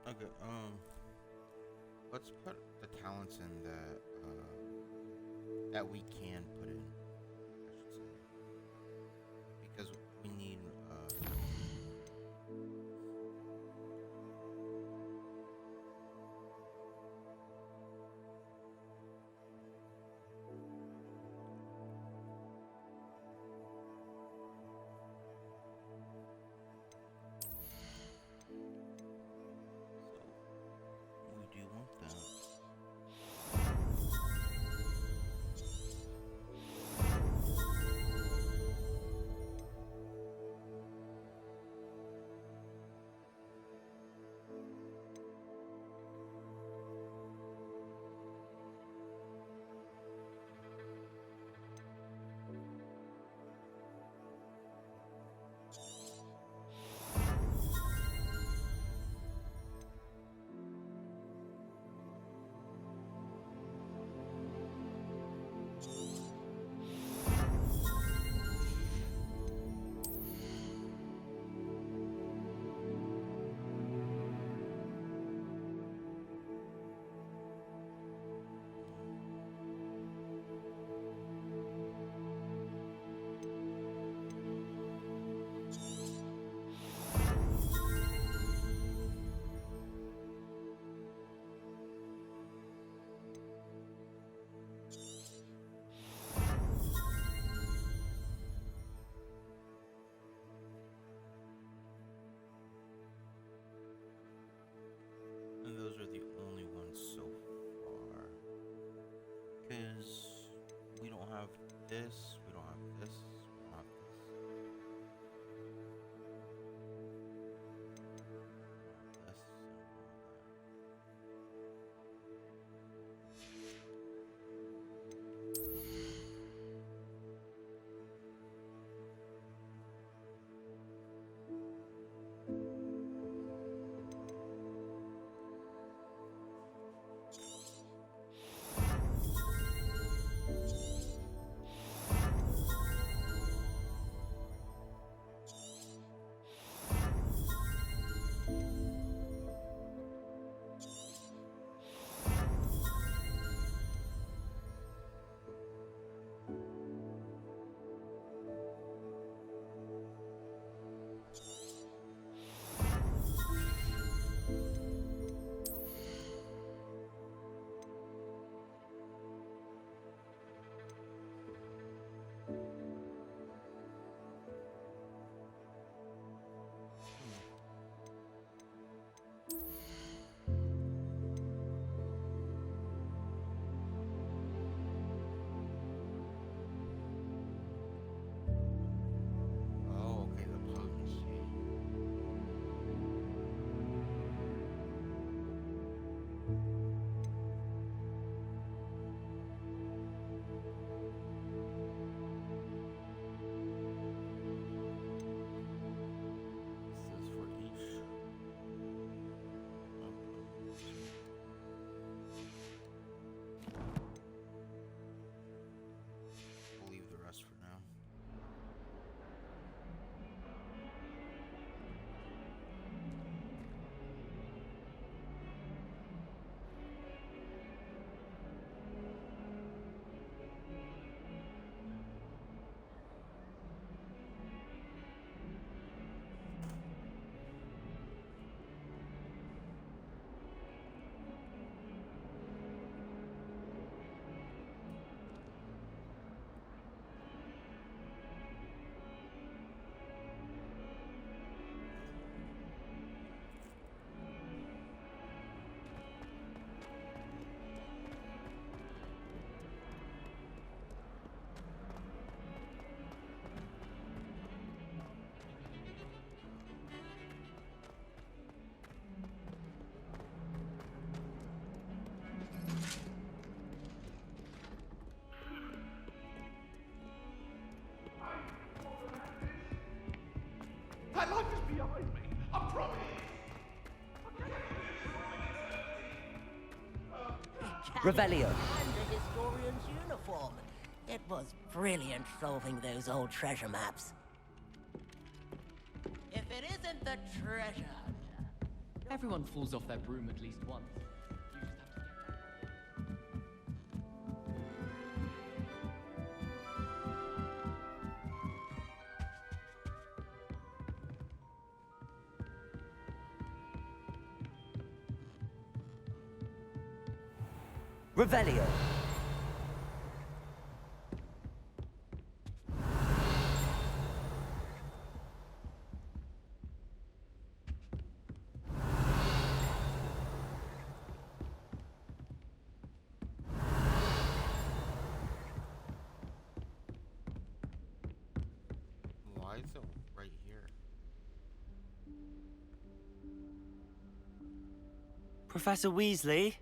Okay. Let's put the talents in that we can put in. I should say because we need so we do want that. And those are the only ones so far. Because we don't have this, we don't have this, we don't have this. Oh, okay, the potency. This is for each. We'll leave the rest for now. That life is behind me. I promise. Revelio. And the historian's uniform. It was brilliant solving those old treasure maps. If it isn't the treasure hunter, Everyone falls off their broom at least once. You just have to get Revelio. Why is it right here? Professor Weasley?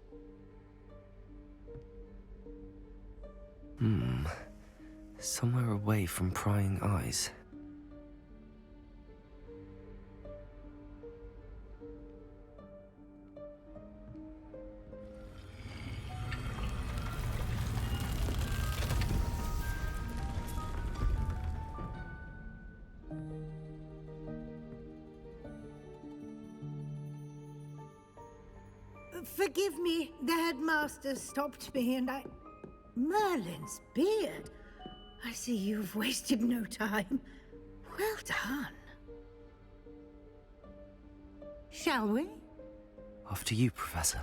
Somewhere away from prying eyes. Forgive me, the headmaster stopped me and I... Merlin's beard. I see you've wasted no time. Well done. Shall we? After you, Professor.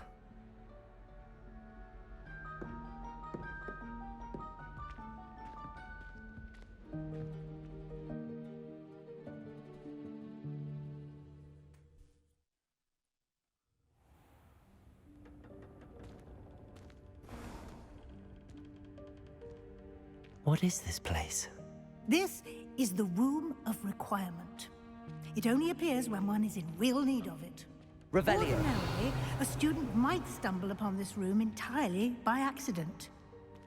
What is this place? This is the Room of Requirement. It only appears when one is in real need of it. Revelio. Ordinarily, a student might stumble upon this room entirely by accident.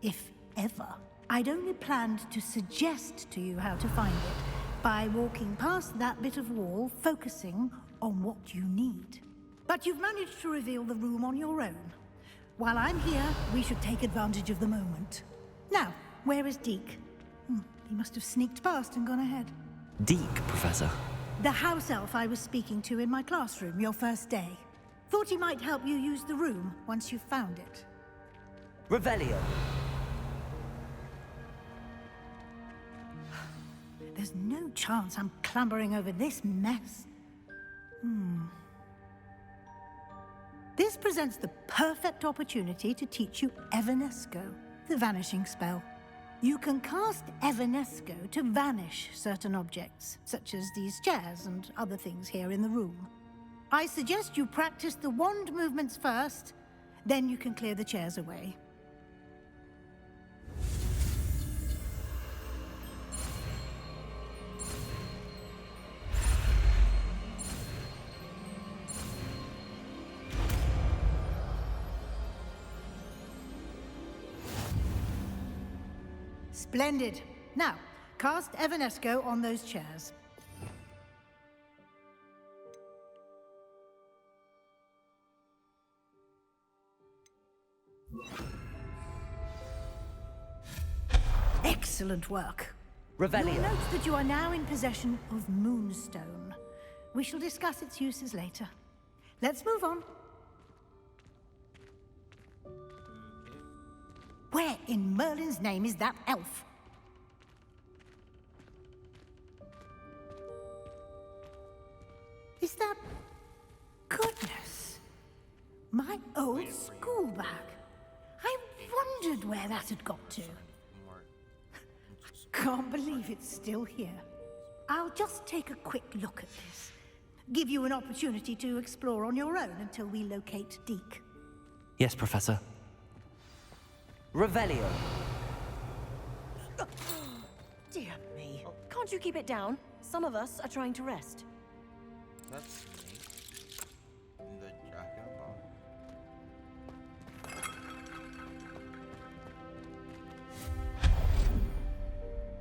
If ever. I'd only planned to suggest to you how to find it by walking past that bit of wall, focusing on what you need. But you've managed to reveal the room on your own. While I'm here, we should take advantage of the moment. Now, where is Deke? He must have sneaked past and gone ahead. Deke, Professor. The house elf I was speaking to in my classroom your first day. Thought he might help you use the room once you've found it. Revelio. There's no chance I'm clambering over this mess. This presents the perfect opportunity to teach you Evanesco, the vanishing spell. You can cast Evanesco to vanish certain objects, such as these chairs and other things here in the room. I suggest you practice the wand movements first, then you can clear the chairs away. Splendid. Now, cast Evanesco on those chairs. Excellent work. Revelio. You'll note that you are now in possession of Moonstone. We shall discuss its uses later. Let's move on. Where in Merlin's name is that elf? Is that... Goodness! My old school bag. I wondered where that had got to. More Can't believe it's still here. I'll just take a quick look at this. Give you an opportunity to explore on your own until we locate Deke. Yes, Professor. Revelio. Dear me. Can't you keep it down? Some of us are trying to rest. That's me. In the jacket box.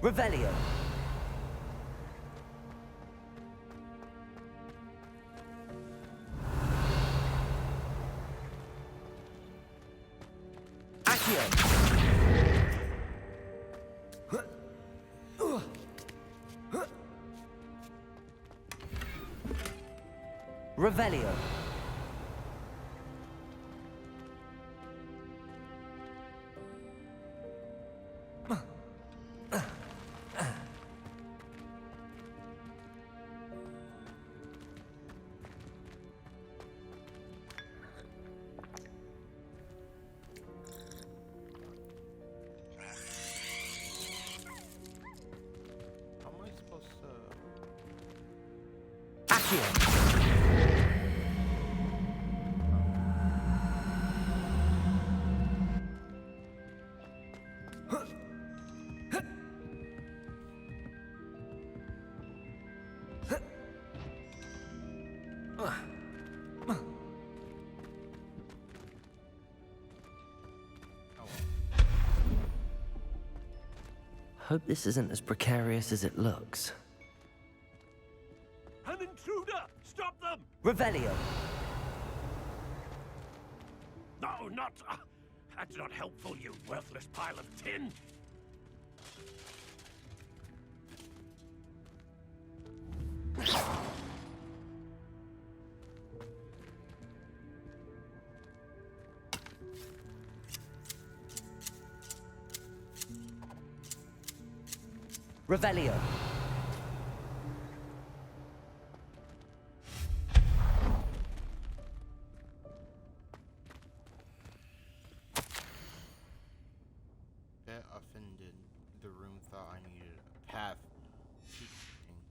Revelio. Accio. Revelio. Accio. Hope this isn't as precarious as it looks. An intruder! Stop them! Revelio. No, not... that's not helpful, you worthless pile of tin! Revelio. Bet offended. The room thought I needed a path. That's funny.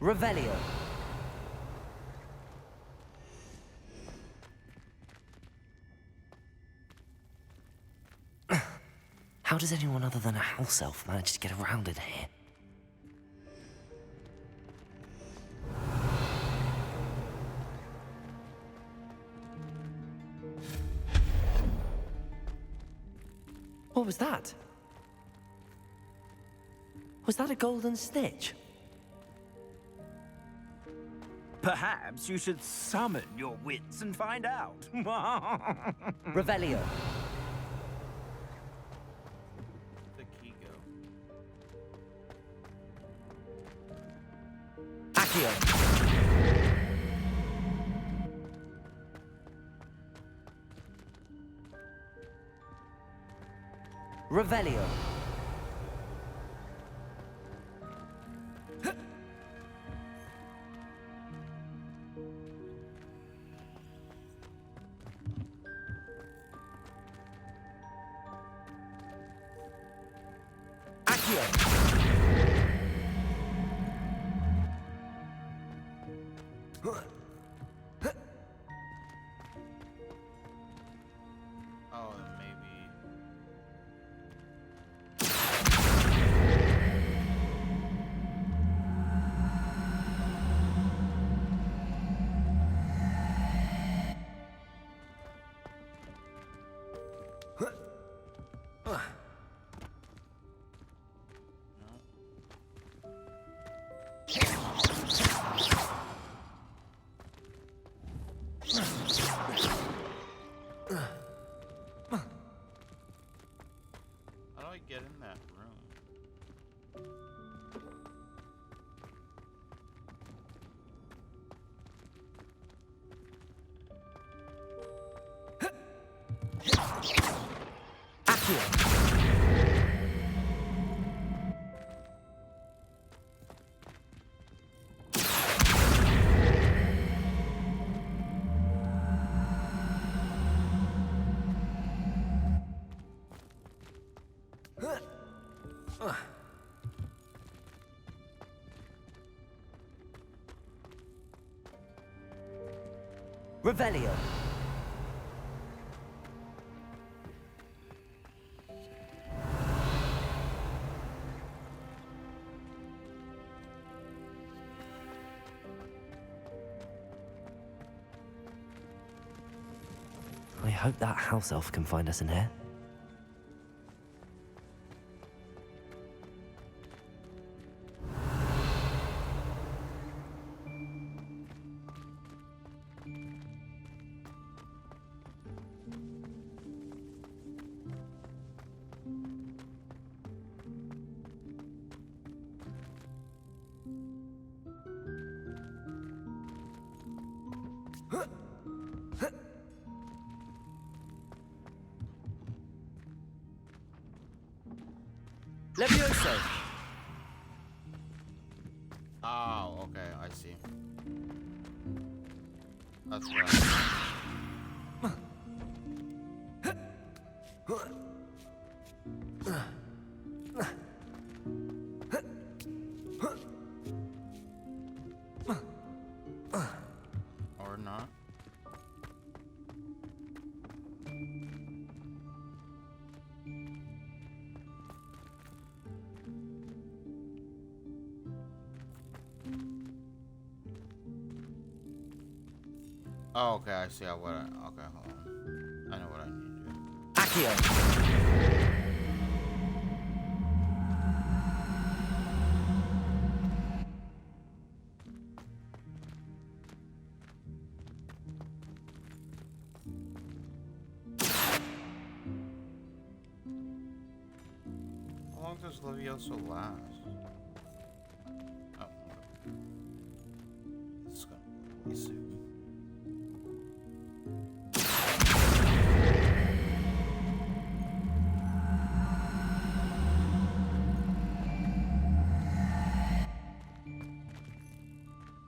Revelio. How does anyone other than a house elf manage to get around in here? What was that? Was that a golden snitch? Perhaps you should summon your wits and find out. Revelio. The key go. Accio. Revelio. Oh, and maybe. How do I get in that room? Accio. Revelio. I hope that house elf can find us in here. Levioso. Oh, okay, I see. That's right. Or not. Oh, okay, I see what I... Okay, hold on. I know what I need to do. Accio. How long does Levioso last? Oh, okay. It's gonna be soon.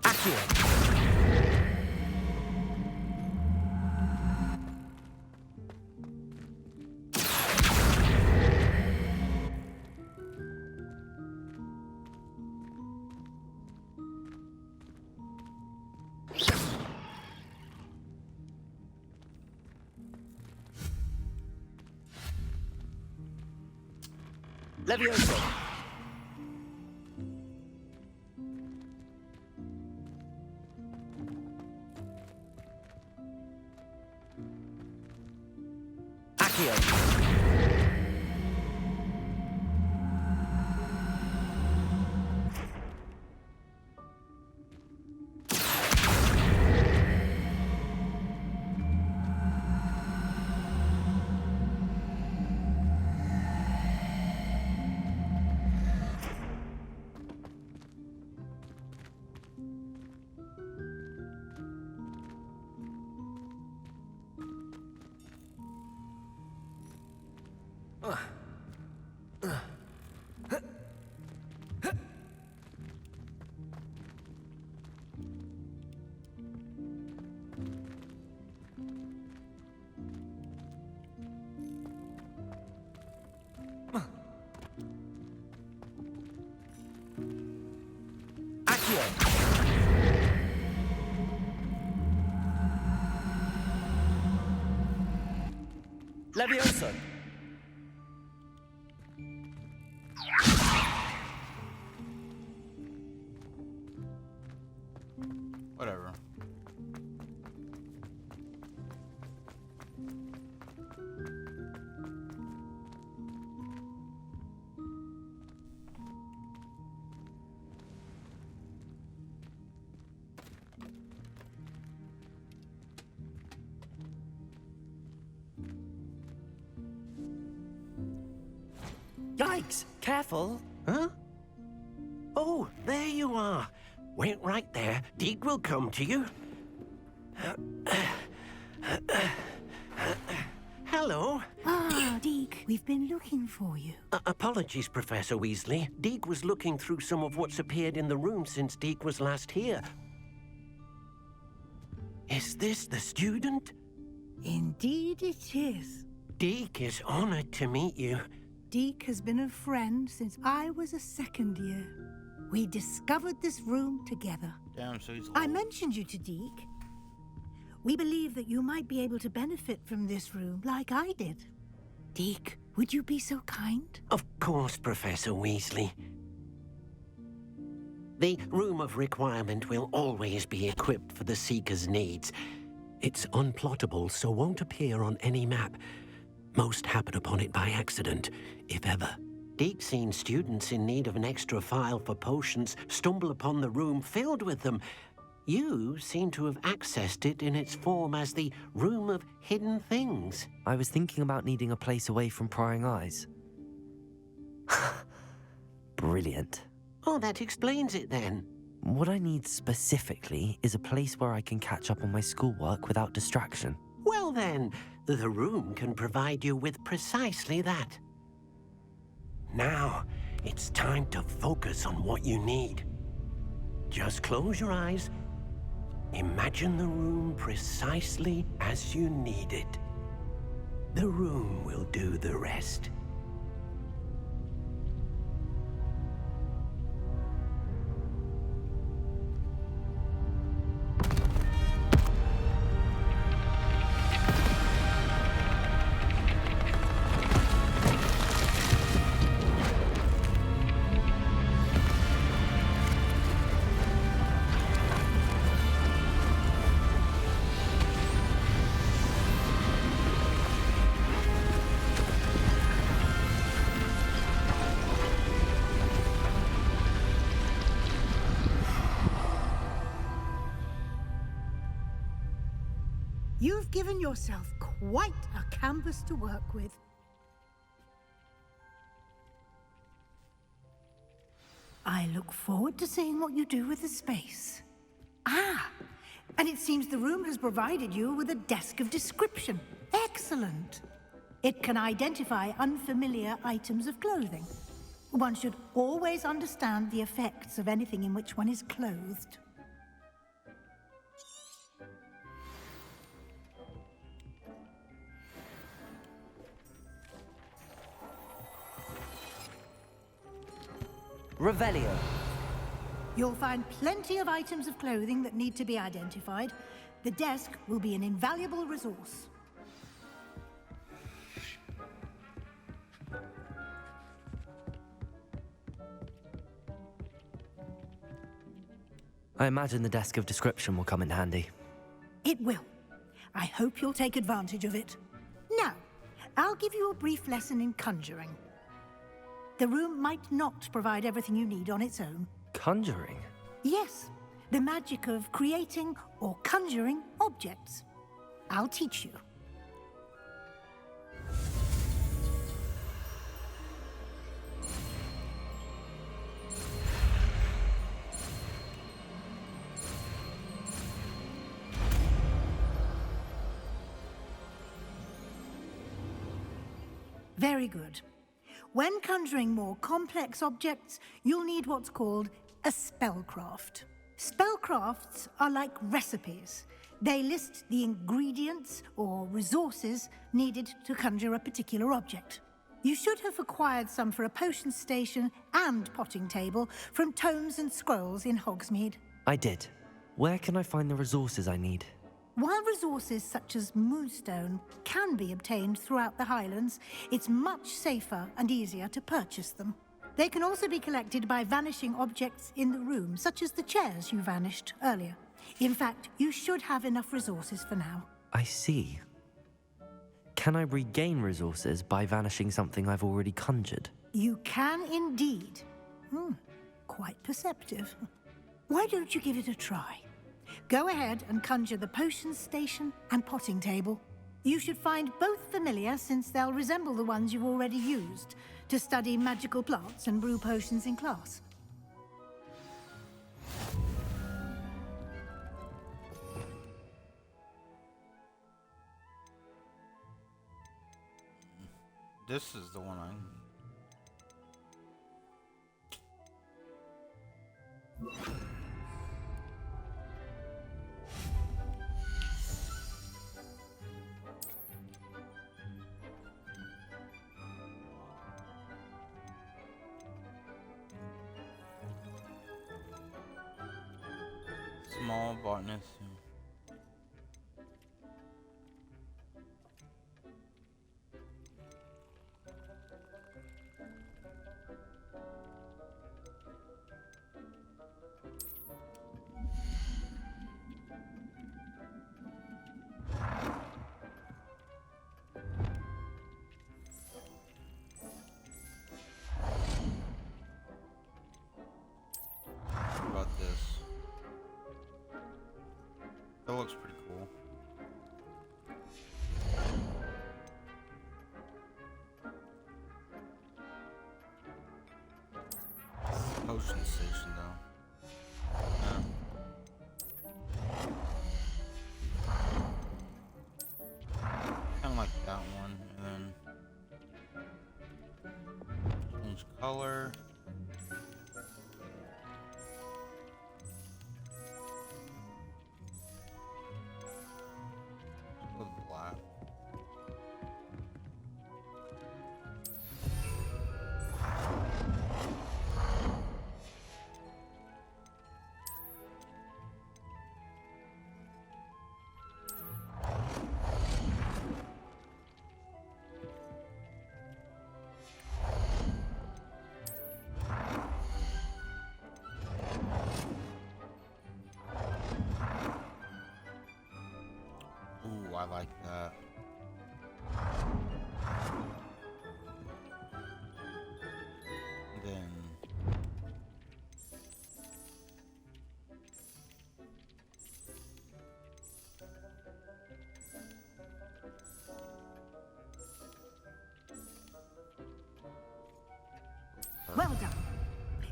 Accio. Levioso. Accio. Accio. Levioso. Whatever. Yikes! Careful. Huh? Oh, there you are. Wait right there. Deek will come to you. Hello. Ah, Deke, we've been looking for you. Apologies, Professor Weasley. Deek was looking through some of what's appeared in the room since Deek was last here. Is this the student? Indeed it is. Deek is honored to meet you. Deke has been a friend since I was a second year. We discovered this room together. Damn, so he's I old. mentioned you to Deke. We believe that you might be able to benefit from this room like I did. Deke, would you be so kind? Of course, Professor Weasley. The Room of Requirement will always be equipped for the Seeker's needs. It's unplottable, so won't appear on any map. Most happen upon it by accident, if ever. Deke's seen students in need of an extra file for potions stumble upon the room filled with them. You seem to have accessed it in its form as the Room of Hidden Things. I was thinking about needing a place away from prying eyes. Brilliant. Oh, that explains it then. What I need specifically is a place where I can catch up on my schoolwork without distraction. Well then, the room can provide you with precisely that. Now, it's time to focus on what you need. Just close your eyes. Imagine the room precisely as you need it. The room will do the rest. You've given yourself quite a canvas to work with. I look forward to seeing what you do with the space. Ah, and it seems the room has provided you with a desk of description. Excellent. It can identify unfamiliar items of clothing. One should always understand the effects of anything in which one is clothed. Revelio. You'll find plenty of items of clothing that need to be identified. The desk will be an invaluable resource. I imagine the desk of description will come in handy. It will. I hope you'll take advantage of it. Now, I'll give you a brief lesson in conjuring. The room might not provide everything you need on its own. Conjuring? Yes, the magic of creating or conjuring objects. I'll teach you. Very good. When conjuring more complex objects, you'll need what's called a spellcraft. Spellcrafts are like recipes. They list the ingredients or resources needed to conjure a particular object. You should have acquired some for a potion station and potting table from tomes and scrolls in Hogsmeade. I did. Where can I find the resources I need? While resources such as moonstone can be obtained throughout the Highlands, it's much safer and easier to purchase them. They can also be collected by vanishing objects in the room, such as the chairs you vanished earlier. In fact, you should have enough resources for now. I see. Can I regain resources by vanishing something I've already conjured? You can indeed. Quite perceptive. Why don't you give it a try? Go ahead and conjure the potion station and potting table. You should find both familiar, since they'll resemble the ones you've already used to study magical plants and brew potions in class. This is the one I need. Small botanist. What about this? That looks pretty cool. Potion station though. Kinda like that one, and then change color. I like that. Then Well done.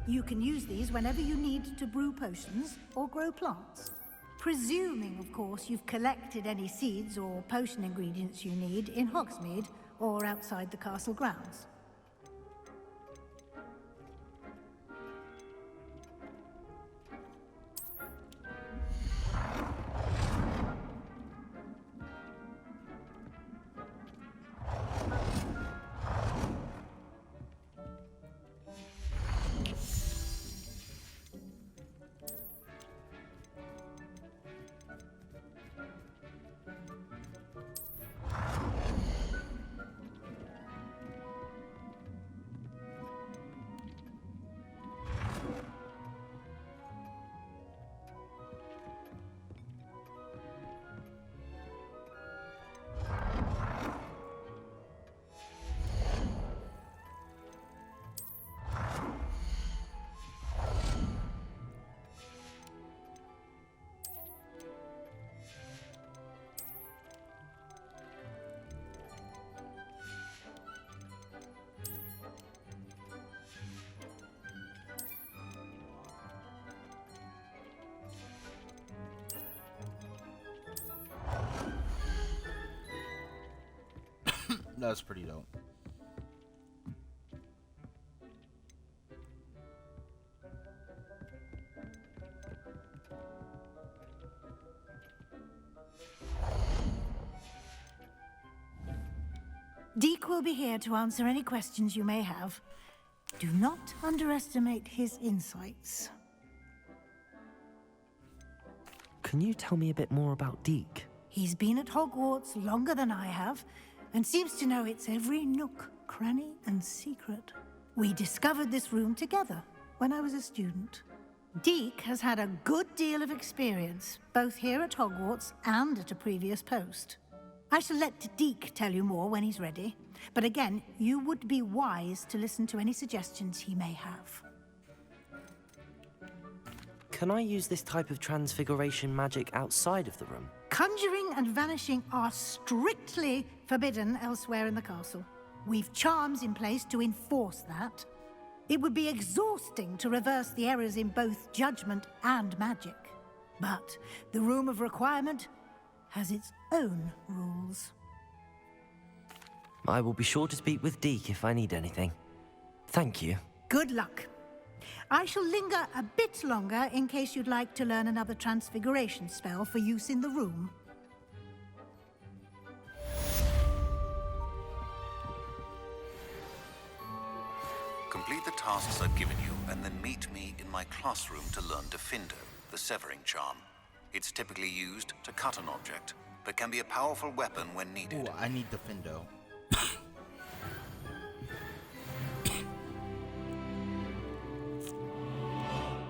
You can use these whenever you need to brew potions or grow plants. Presuming, of course, you've collected any seeds or potion ingredients you need in Hogsmeade or outside the castle grounds. that's pretty dope. Deke will be here to answer any questions you may have. Do not underestimate his insights. Can you tell me a bit more about Deke? He's been at Hogwarts longer than I have, and seems to know its every nook, cranny, and secret. We discovered this room together when I was a student. Deke has had a good deal of experience, both here at Hogwarts and at a previous post. I shall let Deke tell you more when he's ready, but again, you would be wise to listen to any suggestions he may have. Can I use this type of transfiguration magic outside of the room? Conjuring and vanishing are strictly forbidden elsewhere in the castle. We've charms in place to enforce that. It would be exhausting to reverse the errors in both judgment and magic. But the Room of Requirement has its own rules. I will be sure to speak with Deke if I need anything. Thank you. Good luck. I shall linger a bit longer in case you'd like to learn another transfiguration spell for use in the room. Complete the tasks I've given you, and then meet me in my classroom to learn Defindo, the severing charm. It's typically used to cut an object, but can be a powerful weapon when needed. Ooh, I need Defindo.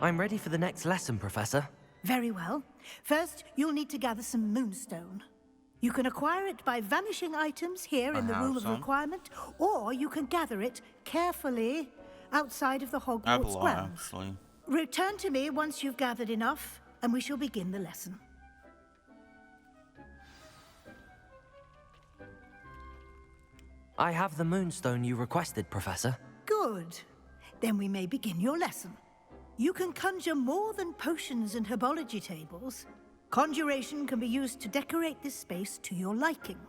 I'm ready for the next lesson, Professor. Very well. First, you'll need to gather some moonstone. You can acquire it by vanishing items here in the Room of Requirement, or you can gather it carefully outside of the Hogwarts grounds. Actually. Return to me once you've gathered enough, and we shall begin the lesson. I have the moonstone you requested, Professor. Good. Then we may begin your lesson. You can conjure more than potions and herbology tables. Conjuration can be used to decorate this space to your liking.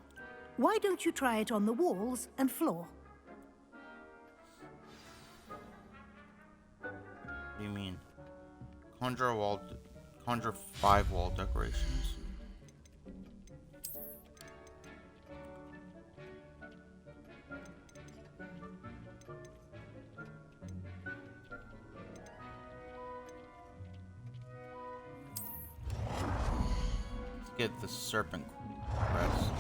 Why don't you try it on the walls and floor? What do you mean? Conjure 5 wall decorations. Let's get the serpent crest.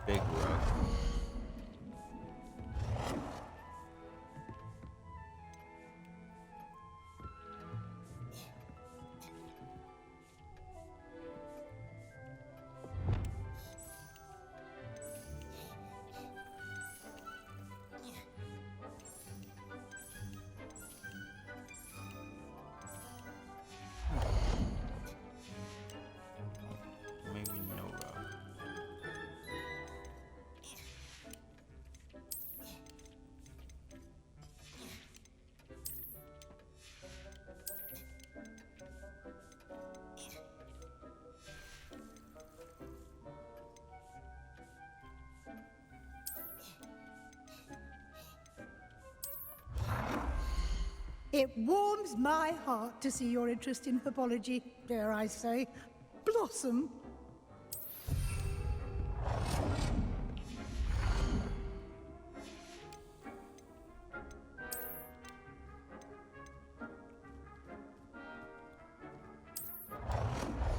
big rug. Maybe no rug. It warms my heart to see your interest in herbology, dare I say. Blossom.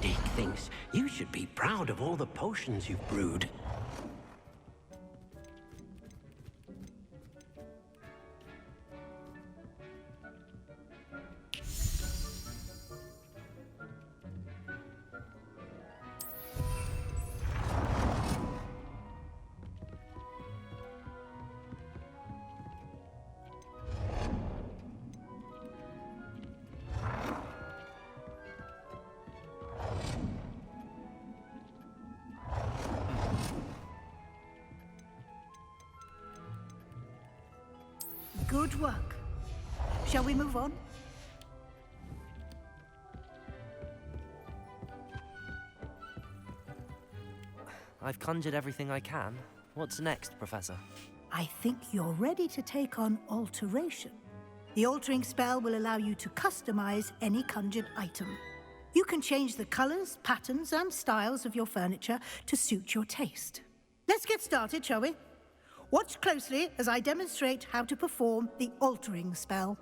Dick thinks you should be proud of all the potions you've brewed. Good work. Shall we move on? I've conjured everything I can. What's next, Professor? I think you're ready to take on alteration. The altering spell will allow you to customize any conjured item. You can change the colors, patterns, and styles of your furniture to suit your taste. Let's get started, shall we? Watch closely as I demonstrate how to perform the altering spell.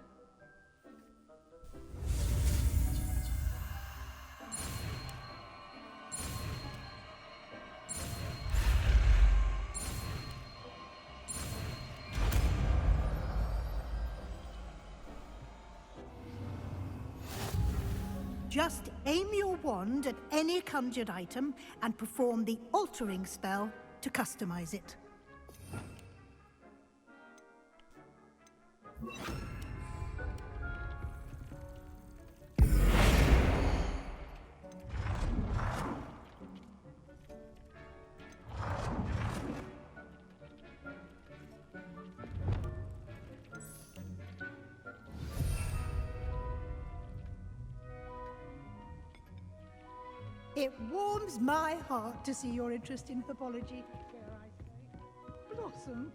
Just aim your wand at any conjured item and perform the altering spell to customize it. It warms my heart to see your interest in herbology, dare I say. Blossom.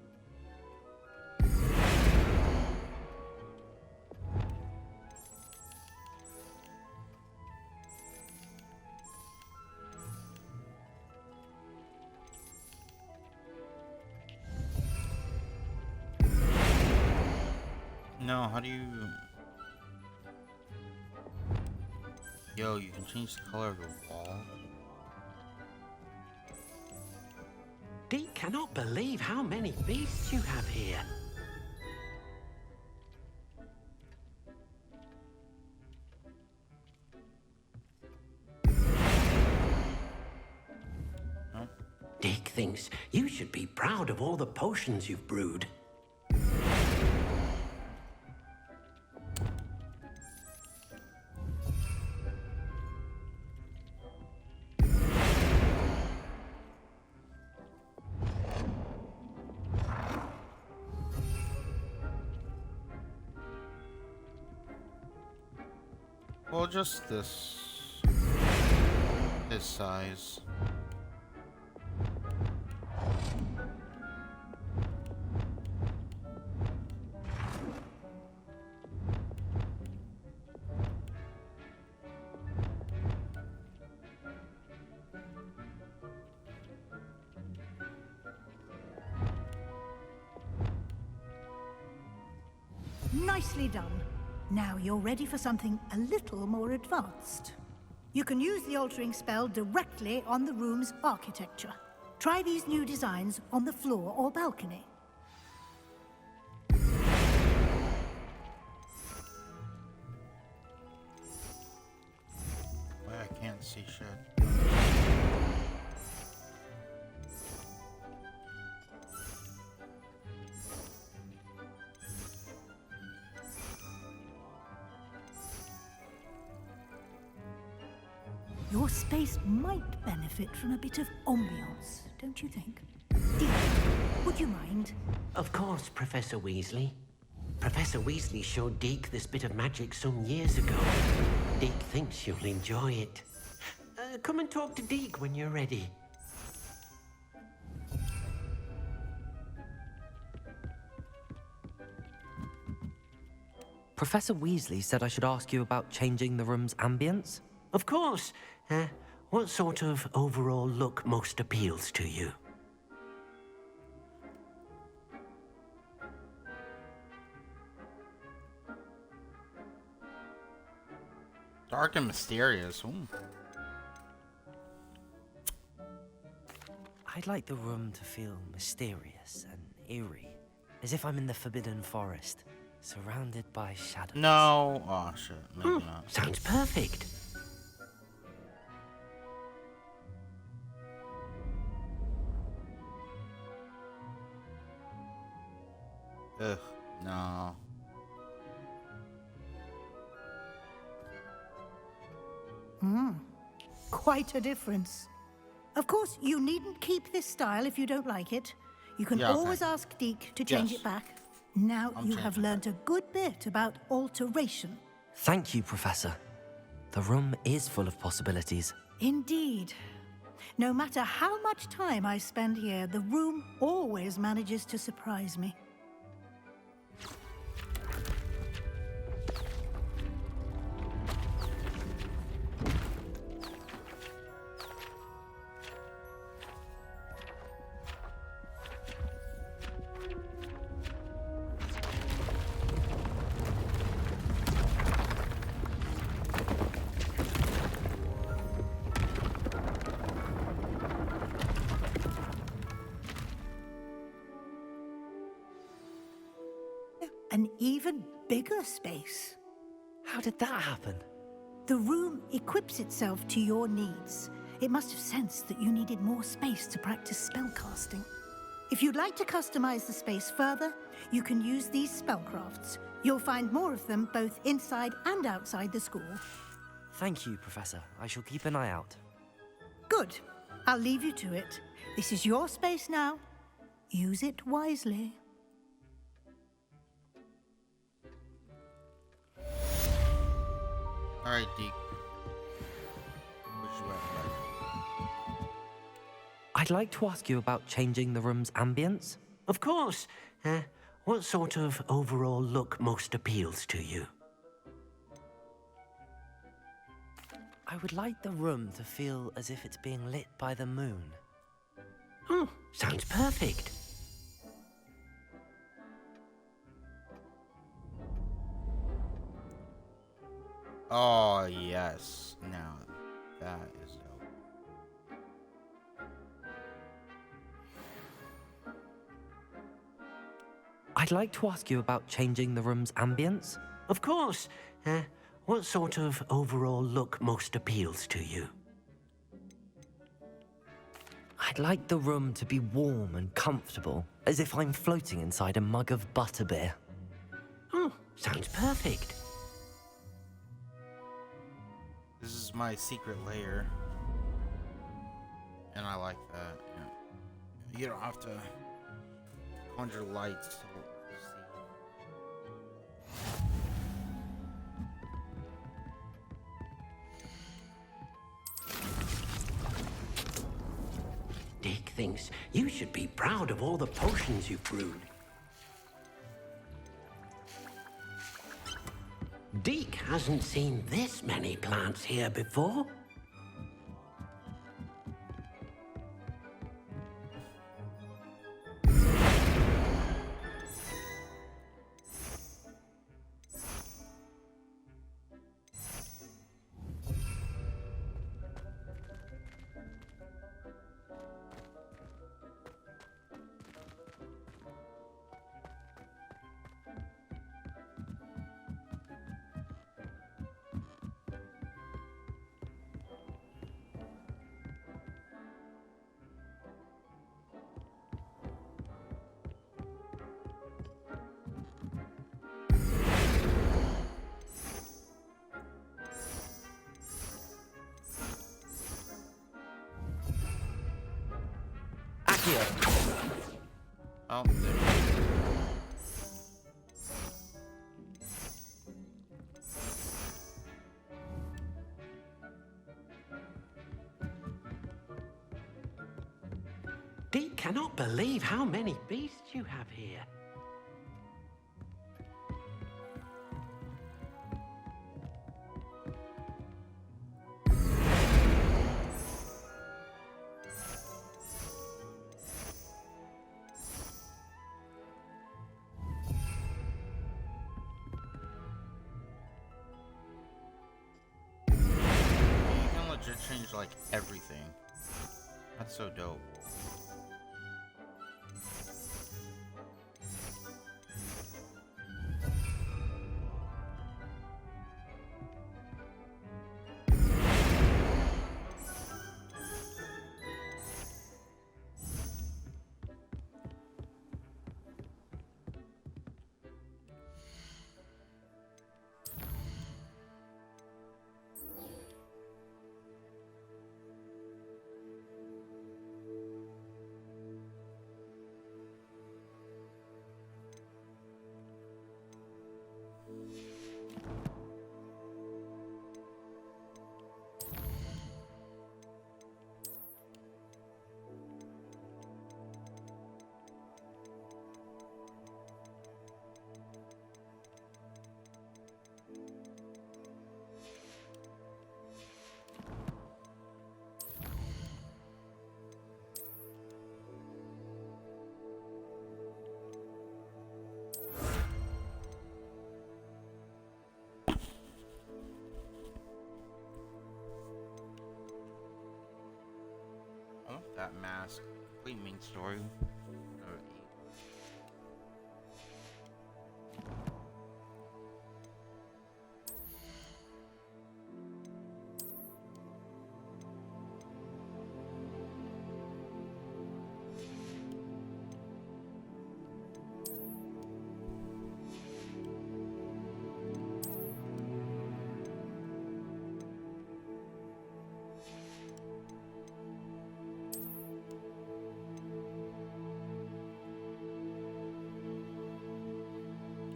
No, how do you... Yo, you can change the color of the wall? Deke cannot believe how many beasts you have here. Huh? Deke thinks you should be proud of all the potions you've brewed. Well, just this size. Nicely done. Now you're ready for something a little more advanced. You can use the altering spell directly on the room's architecture. Try these new designs on the floor or balcony. Why I can't see shit. Your space might benefit from a bit of ambiance, don't you think? Dean, would you mind? Of course, Professor Weasley. Professor Weasley showed Deke this bit of magic some years ago. Deke thinks you'll enjoy it. Come and talk to Deke when you're ready. Professor Weasley said I should ask you about changing the room's ambience. Of course. What sort of overall look most appeals to you? Dark and mysterious. Ooh. I'd like the room to feel mysterious and eerie, as if I'm in the Forbidden Forest, surrounded by shadows. No. Oh shit. Maybe not. Sounds perfect. Ugh. No. Quite a difference. Of course, you needn't keep this style if you don't like it. You can Yeah, okay. always ask Deke to change Yes. it back. Now I'm you have changing learned a good bit about alteration. Thank you, Professor. The room is full of possibilities. Indeed. No matter how much time I spend here, the room always manages to surprise me. An even bigger space. How did that happen? The room equips itself to your needs. It must have sensed that you needed more space to practice spellcasting. If you'd like to customize the space further, you can use these spellcrafts. You'll find more of them both inside and outside the school. Thank you, Professor. I shall keep an eye out. Good. I'll leave you to it. This is your space now. Use it wisely. Alright, Deke. Which way? I'd like to ask you about changing the room's ambience. Of course. What sort of overall look most appeals to you? I would like the room to feel as if it's being lit by the moon. Sounds perfect. Oh, yes. Now, that is dope. I'd like to ask you about changing the room's ambience. Of course. What sort of overall look most appeals to you? I'd like the room to be warm and comfortable, as if I'm floating inside a mug of butterbeer. Sounds perfect. This is my secret lair. And I like that. Yeah. You don't have to conjure lights to see. Deke thinks you should be proud of all the potions you've brewed. Deke hasn't seen this many plants here before. Accio. Oh, there. Deke cannot believe how many beasts you have here. You can legit change like everything. That's so dope. I want that mask. Complete main story. Or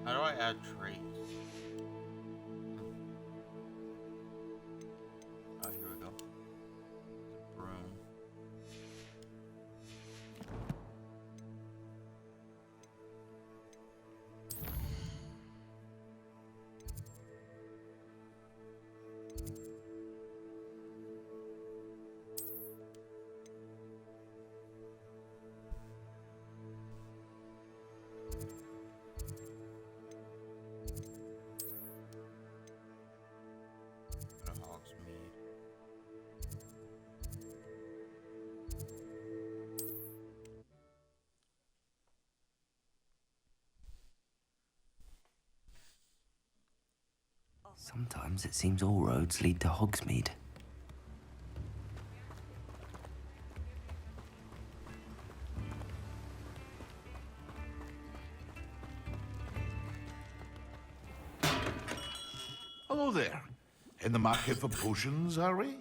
how do I add traits? Oh, here we go. It's a broom. Go to Hogsmeade. Sometimes it seems all roads lead to Hogsmeade. Hello there. In the market for potions, are we?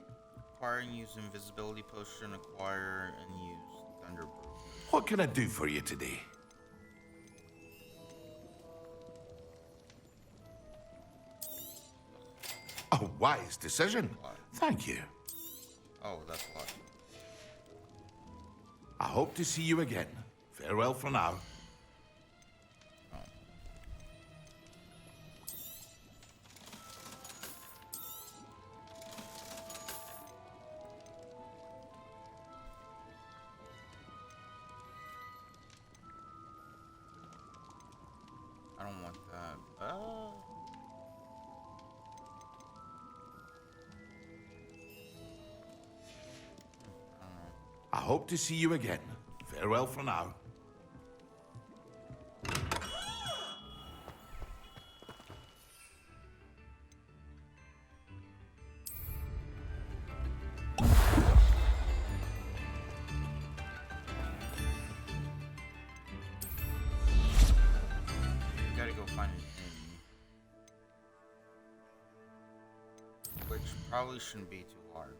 Acquire and use invisibility potion, acquire and use thunder brew. What can I do for you today? A wise decision. Thank you. Oh, that's why. I hope to see you again. Farewell for now. Oh. I don't want that. I hope to see you again. Farewell for now. Gotta go find an inn. Which probably shouldn't be too hard.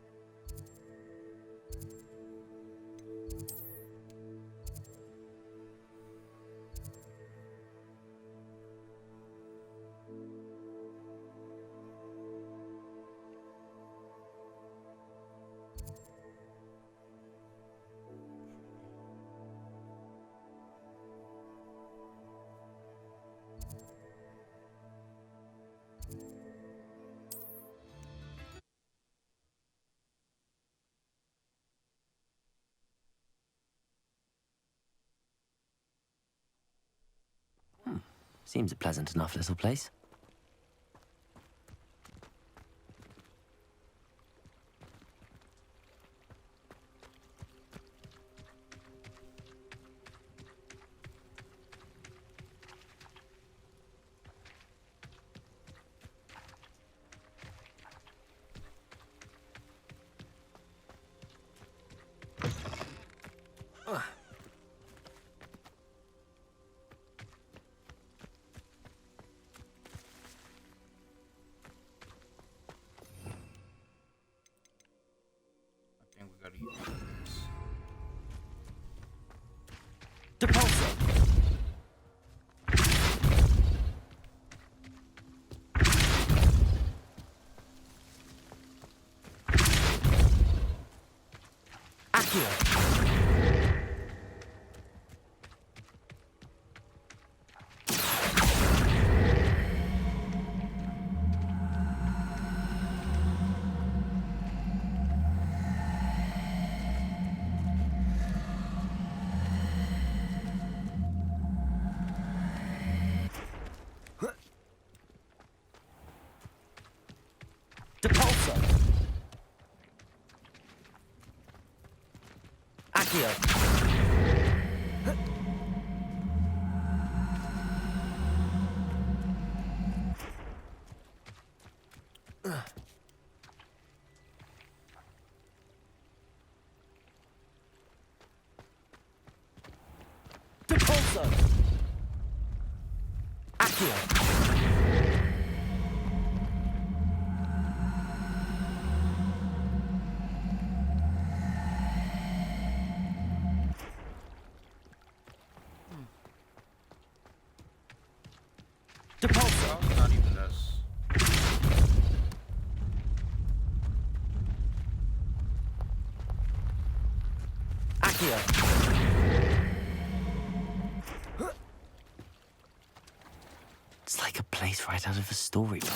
Seems a pleasant enough little place. I think we gotta use this. Depulso. Accio. Depulso. Accio. Depulso. Accio. Depulso. Well, not even us. Accio. It's like a place right out of a storybook.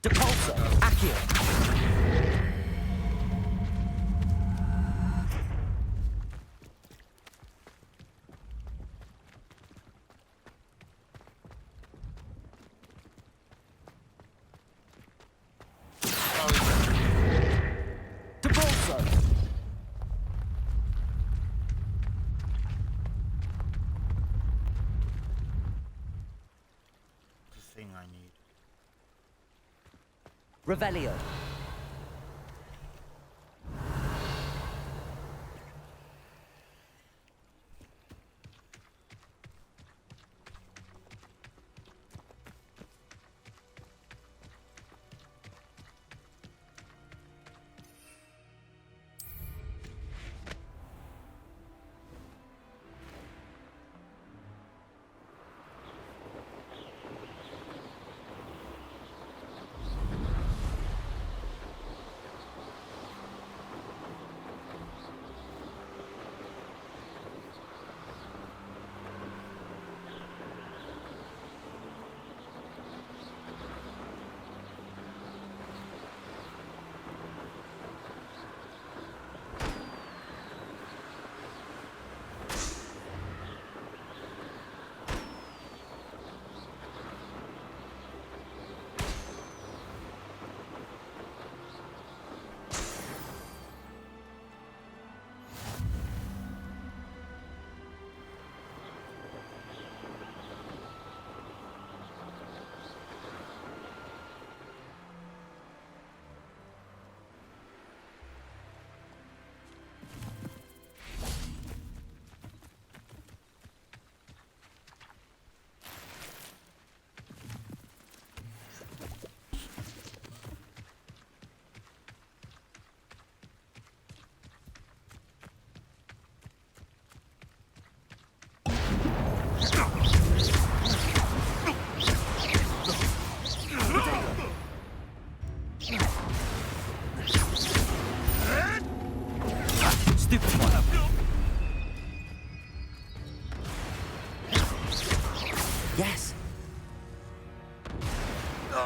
Depulso. Accio. Depulso. The thing I need. Revelio.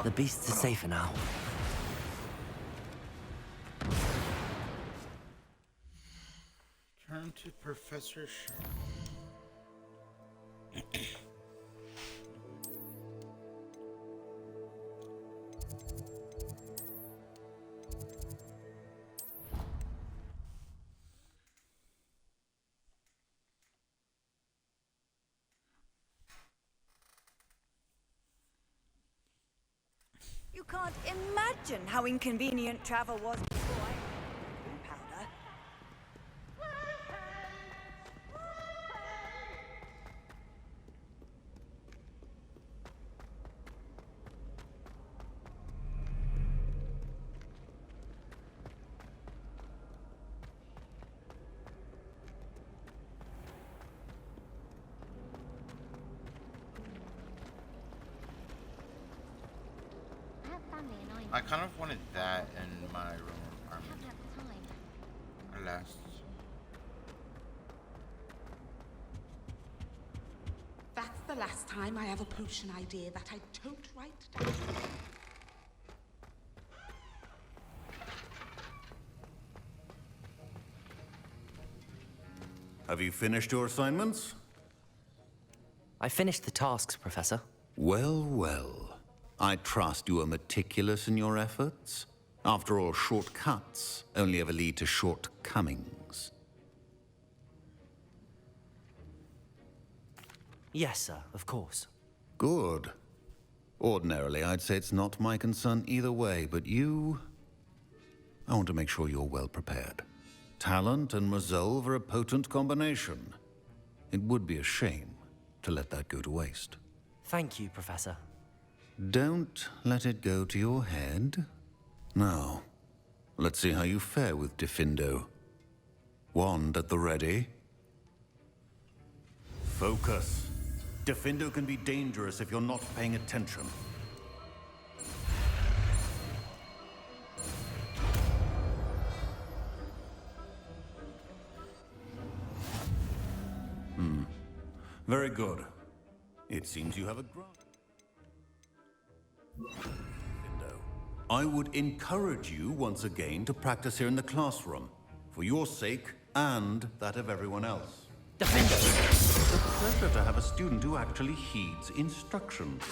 The beasts are safer now. Turn to Professor Sharp. You can't imagine how inconvenient travel was before I had powder. I kind of wanted that in my room apartment. Alas. That's the last time I have a potion idea that I don't write down. Have you finished your assignments? I finished the tasks, Professor. Well, well. I trust you are meticulous in your efforts. After all, shortcuts only ever lead to shortcomings. Yes, sir, of course. Good. Ordinarily, I'd say it's not my concern either way, but you... I want to make sure you're well prepared. Talent and resolve are a potent combination. It would be a shame to let that go to waste. Thank you, Professor. Don't let it go to your head. Now, let's see how you fare with Diffindo. Wand at the ready. Focus. Diffindo can be dangerous if you're not paying attention. Very good. It seems you have a grasp. I would encourage you once again to practice here in the classroom, for your sake and that of everyone else. Defender! It's a pleasure to have a student who actually heeds instructions.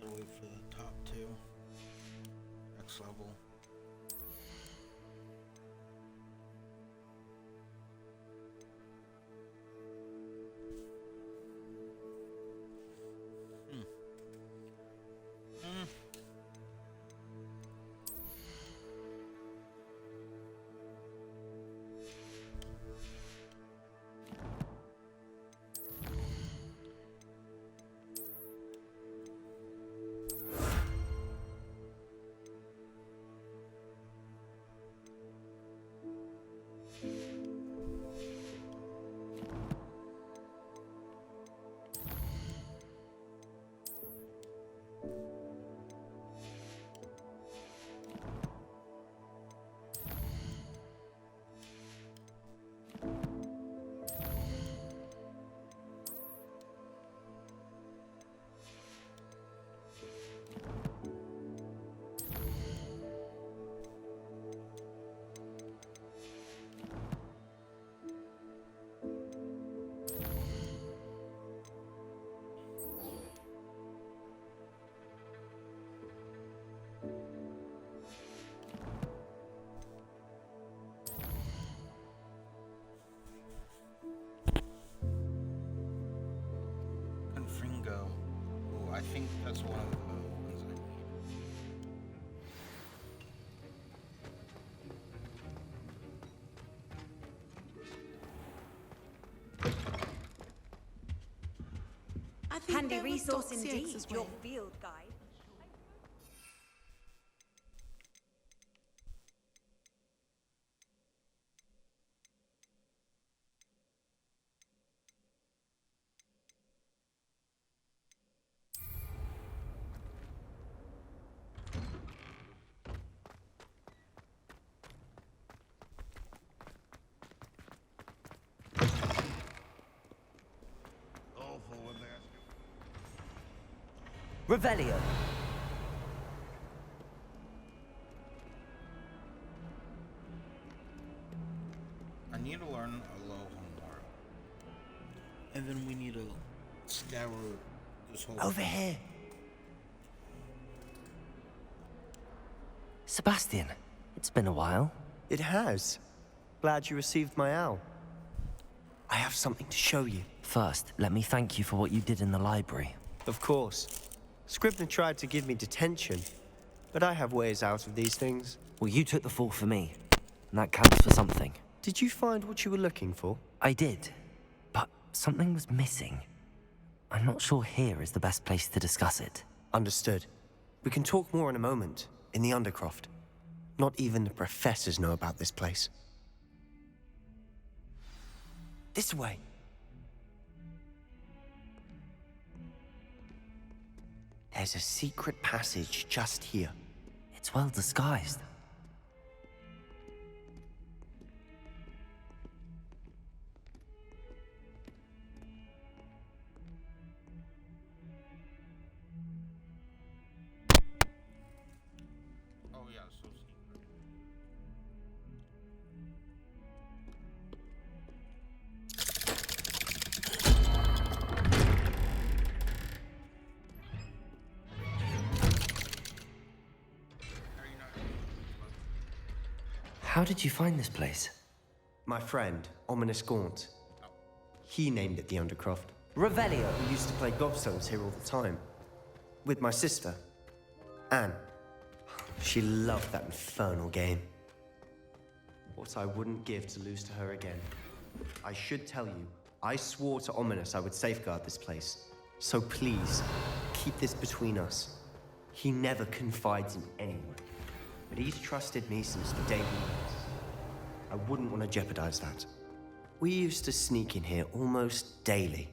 Wait for the top two. Next level. think Handy there were resource dossiers indeed, as your well. field guide. Awful when they ask you. Revelio. I need to learn Aloha more. And then we need to scour this whole Over here. Sebastian, it's been a while. It has. Glad you received my owl. I have something to show you. First, let me thank you for what you did in the library. Of course. Scribner tried to give me detention, but I have ways out of these things. Well, you took the fall for me, and that counts for something. Did you find what you were looking for? I did, but something was missing. I'm not sure here is the best place to discuss it. Understood. We can talk more in a moment, in the Undercroft. Not even the professors know about this place. This way. There's a secret passage just here. It's well disguised. Oh yeah, so secret. How did you find this place? My friend, Ominous Gaunt. He named it the Undercroft. Revelio. We used to play gobstones here all the time. With my sister, Anne. She loved that infernal game. What I wouldn't give to lose to her again. I should tell you, I swore to Ominous I would safeguard this place. So please, keep this between us. He never confides in anyone. But he's trusted me since the day we met. I wouldn't want to jeopardize that. We used to sneak in here almost daily.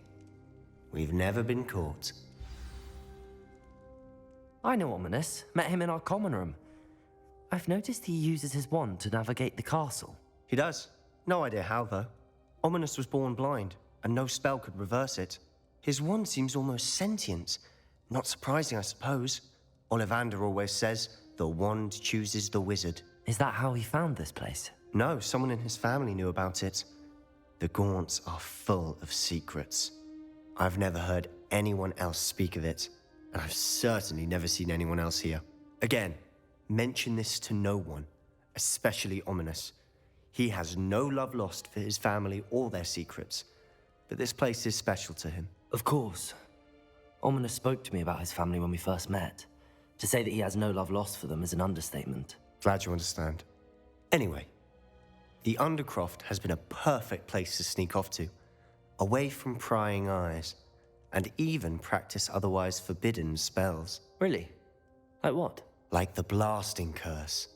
We've never been caught. I know Ominous. Met him in our common room. I've noticed he uses his wand to navigate the castle. He does. No idea how, though. Ominous was born blind, and no spell could reverse it. His wand seems almost sentient. Not surprising, I suppose. Ollivander always says, the wand chooses the wizard. Is that how he found this place? No, someone in his family knew about it. The Gaunts are full of secrets. I've never heard anyone else speak of it, and I've certainly never seen anyone else here. Again, mention this to no one, especially Ominous. He has no love lost for his family or their secrets, but this place is special to him. Of course. Ominous spoke to me about his family when we first met. To say that he has no love lost for them is an understatement. Glad you understand. Anyway, the Undercroft has been a perfect place to sneak off to, away from prying eyes, and even practice otherwise forbidden spells. Really? Like what? Like the blasting curse.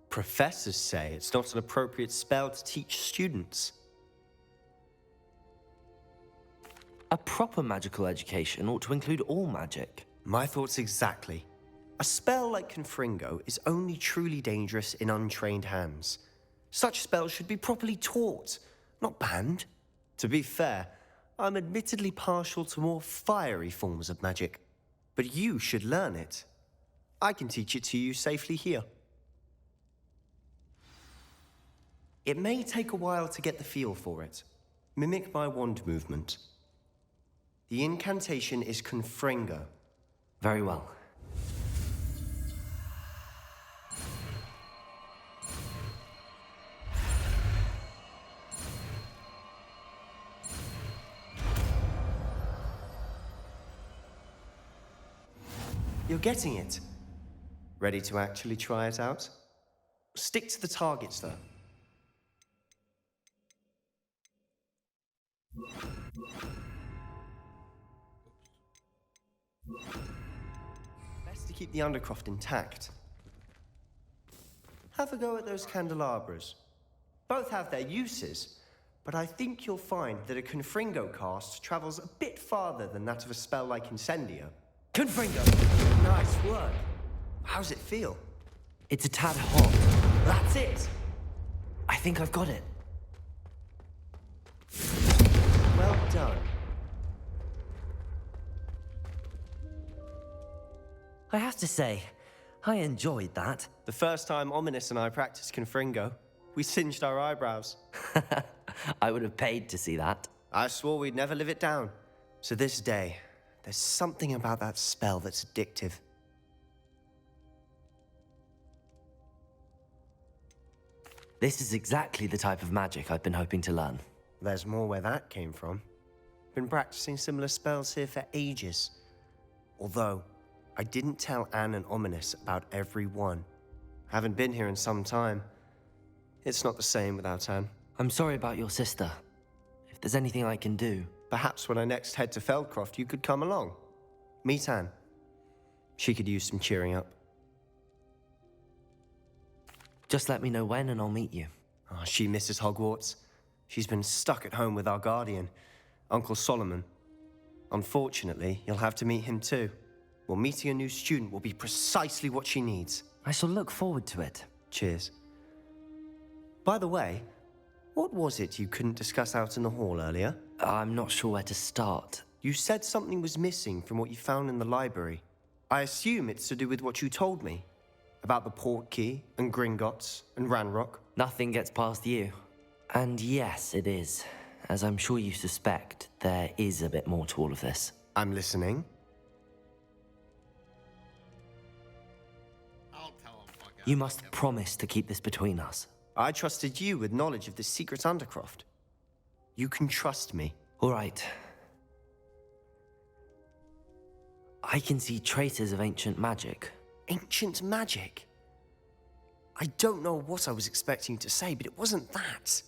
Professors say it's not an appropriate spell to teach students. A proper magical education ought to include all magic. My thoughts exactly. A spell like Confringo is only truly dangerous in untrained hands. Such spells should be properly taught, not banned. To be fair, I'm admittedly partial to more fiery forms of magic, but you should learn it. I can teach it to you safely here. It may take a while to get the feel for it. Mimic my wand movement. The incantation is Confringo. Very well. You're getting it. Ready to actually try it out? Stick to the targets, though. Best to keep the Undercroft intact. Have a go at those candelabras. Both have their uses, but I think you'll find that a Confringo cast travels a bit farther than that of a spell like Incendio. Confringo! Nice work. How's it feel? It's a tad hot. That's it! I think I've got it. Well done. I have to say, I enjoyed that. The first time Ominous and I practiced Confringo, we singed our eyebrows. I would have paid to see that. I swore we'd never live it down. So this day, there's something about that spell that's addictive. This is exactly the type of magic I've been hoping to learn. There's more where that came from. Been practicing similar spells here for ages. Although, I didn't tell Anne and Ominous about every one. Haven't been here in some time. It's not the same without Anne. I'm sorry about your sister. If there's anything I can do... Perhaps when I next head to Feldcroft, you could come along. Meet Anne. She could use some cheering up. Just let me know when and I'll meet you. Oh, she misses Hogwarts. She's been stuck at home with our guardian, Uncle Solomon. Unfortunately, you'll have to meet him too. Well, meeting a new student will be precisely what she needs. I shall look forward to it. Cheers. By the way, what was it you couldn't discuss out in the hall earlier? I'm not sure where to start. You said something was missing from what you found in the library. I assume it's to do with what you told me. About the Portkey, and Gringotts, and Ranrock. Nothing gets past you. And yes, it is. As I'm sure you suspect, there is a bit more to all of this. I'm listening. I'll tell him. You must promise to keep this between us. I trusted you with knowledge of the secret Undercroft. You can trust me. All right. I can see traces of ancient magic. Ancient magic? I don't know what I was expecting to say, but it wasn't that.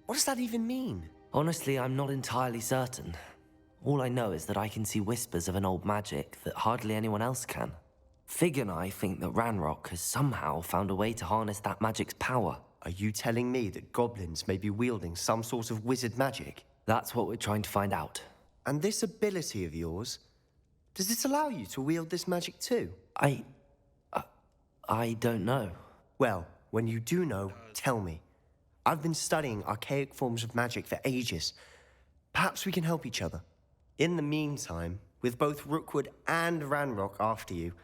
What does that even mean? Honestly, I'm not entirely certain. All I know is that I can see whispers of an old magic that hardly anyone else can. Fig and I think that Ranrock has somehow found a way to harness that magic's power. Are you telling me that goblins may be wielding some sort of wizard magic? That's what we're trying to find out. And this ability of yours, does it allow you to wield this magic too? I don't know. Well, when you do know, tell me. I've been studying archaic forms of magic for ages. Perhaps we can help each other. In the meantime, with both Rookwood and Ranrock after you,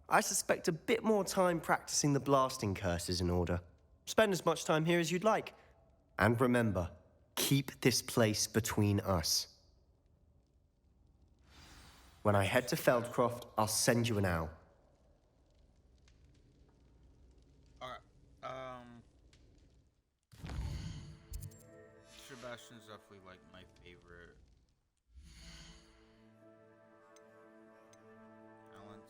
I suspect a bit more time practicing the blasting curse is in order. Spend as much time here as you'd like. And remember, keep this place between us. When I head to Feldcroft, I'll send you an owl. Alright, Sebastian's definitely like my favorite talent.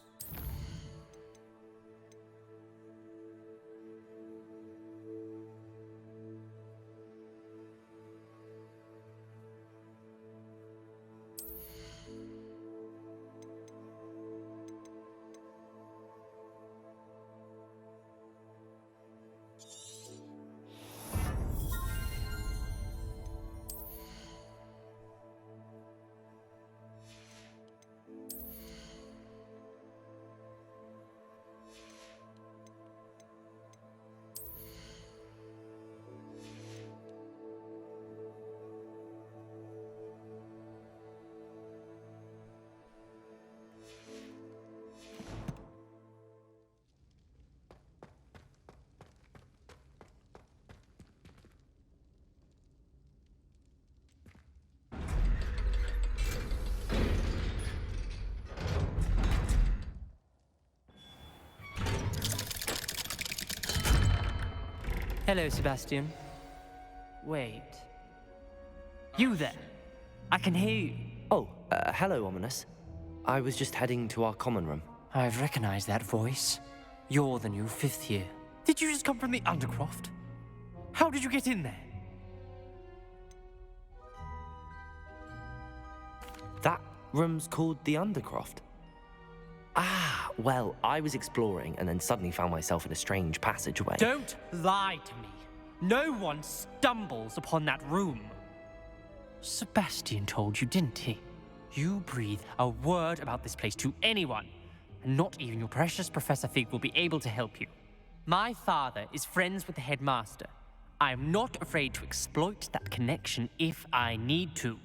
Hello, Sebastian. Wait. You there? I can hear you. Oh, hello, Ominous. I was just heading to our common room. I've recognized that voice. You're the new 5th year. Did you just come from the Undercroft? How did you get in there? That Room's called the Undercroft. Ah, well, I was exploring and then suddenly found myself in a strange passageway. Don't lie to me. No one stumbles upon that room. Sebastian told you, didn't he? You breathe a word about this place to anyone, and not even your precious Professor Fig will be able to help you. My father is friends with the headmaster. I am not afraid to exploit that connection if I need to.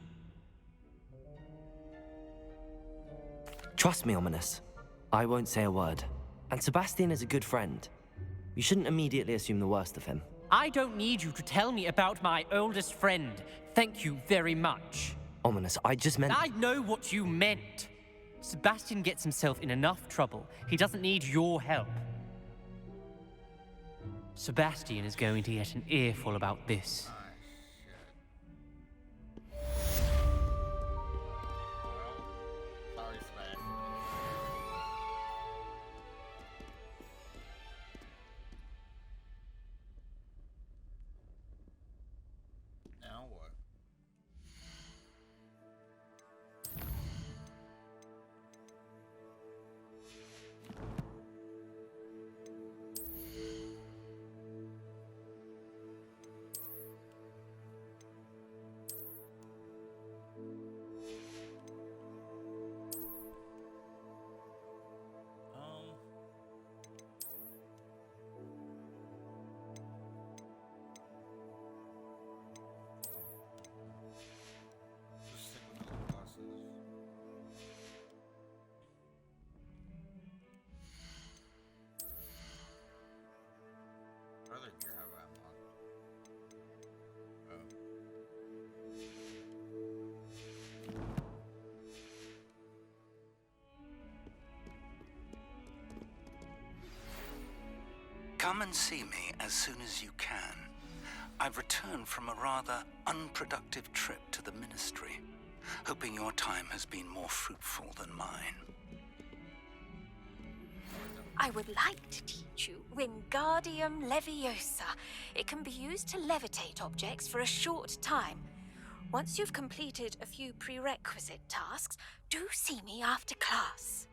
Trust me, Ominous. I won't say a word. And Sebastian is a good friend. You shouldn't immediately assume the worst of him. I don't need you to tell me about my oldest friend. Thank you very much. Ominous, I just meant... I know what you meant. Sebastian gets himself in enough trouble. He doesn't need your help. Sebastian is going to get an earful about this. Now what? Just stick with the classes. What other gear have I unlocked? Come and see me as soon as you can. I've returned from a rather unproductive trip to the Ministry, hoping your time has been more fruitful than mine. I would like to teach you Wingardium Leviosa. It can be used to levitate objects for a short time. Once you've completed a few prerequisite tasks, do see me after class.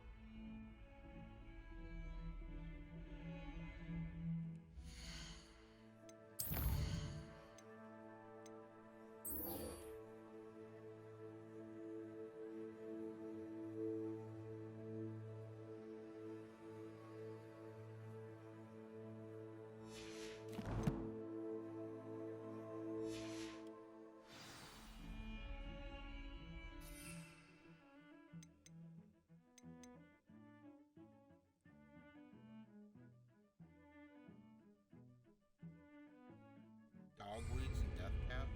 Dogweeds and Death Cap?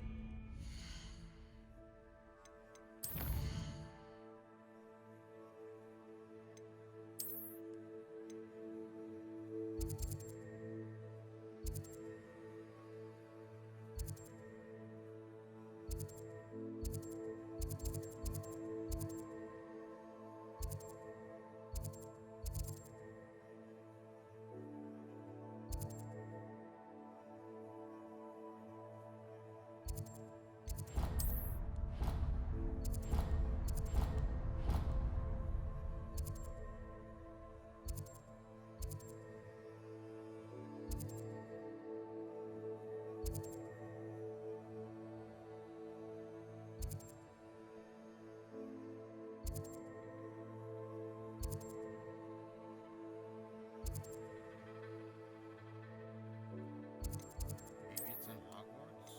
Maybe it's in Hogwarts?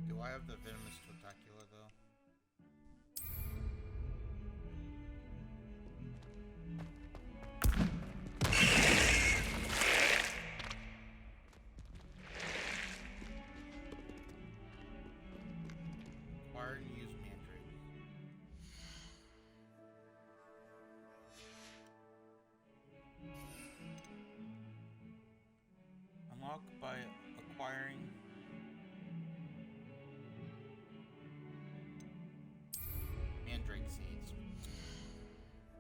Do I have the Venomous Totacula though? Acquire and use Mandrake. unlock by acquiring mandrake seeds.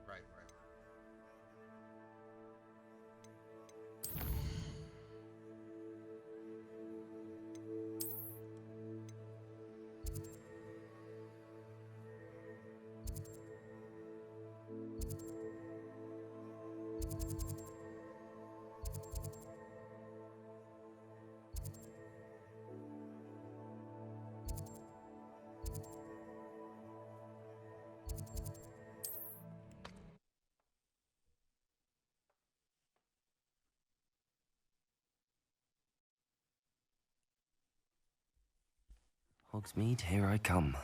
Right, right. Hogsmeade, here I come.